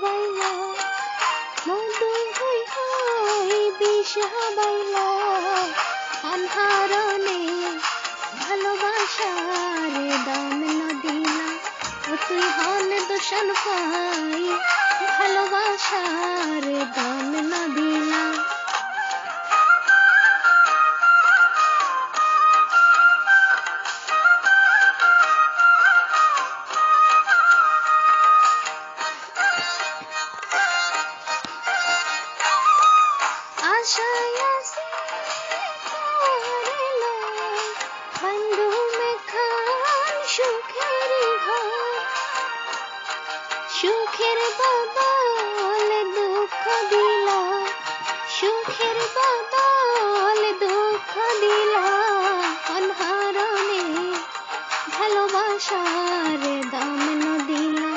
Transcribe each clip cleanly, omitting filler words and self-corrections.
হাবাইলা মধু হই হই বিষ হাবাইলা অনহারনে ভালোবাসার দাম না দিলা ও তুই হন দোষণ পাই ভালোবাসার দাম না দিলা আশায় আসি করেলা বন্ধু মেখান সুখের ঘর সুখের বদল দুঃখ দিলা সুখের বদল দুঃখ দিলা অনহারনে ভালোবাসার দাম না দিলা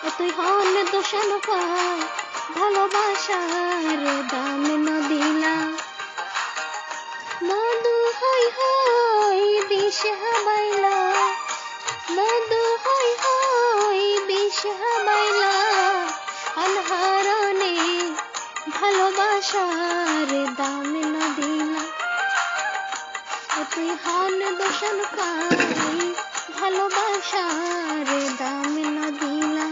ও তুই হন দোষণ পাই ভালোবাসার দাম না দিলা মধু হই হই বিষ হাবাইলা মধু হই হই বিষ হাবাইলা অনহারনে ভালোবাসার দাম না দিলা ও তুই হন দোষণ পাই ভালোবাসার দাম না দিলা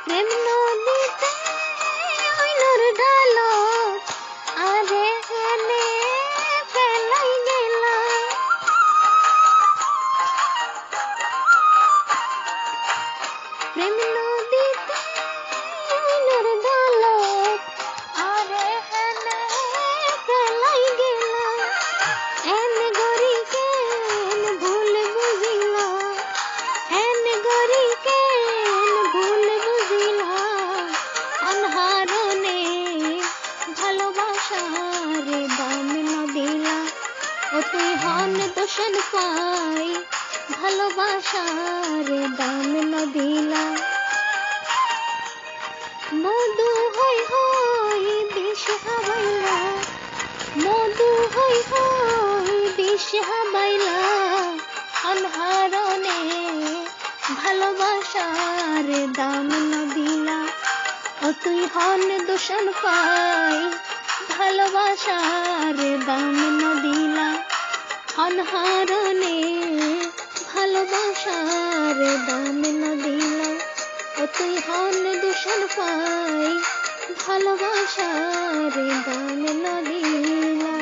প্রেম নদীতে ওইনোর ডালত আরে হেনে ফেলাই গেলা প্রেম নদীতে ওইনোর ডালত আরে হেনে ফেলাই গেলা এন গরি কেন ভুল বুঝিলা এন গরি কেন ভুল বুঝিলা অনহারনে ভালোবাসার দাম না দিলা ও তুই হন দোষণ পাই ভালোবাসার দাম না দিলা মধু হই হই বিষ হাবাইলা মধু হই হই বিষ হাবাইলা অনহারনে ভালোবাসার দাম না দিলা ও তুই হন দোষণ পাই ভালোবাসার দাম না দিলা অনহারনে ভালোবাসার দাম না দিলা ও তুই হন দোষণ পাই ভালোবাসার দাম না দিলা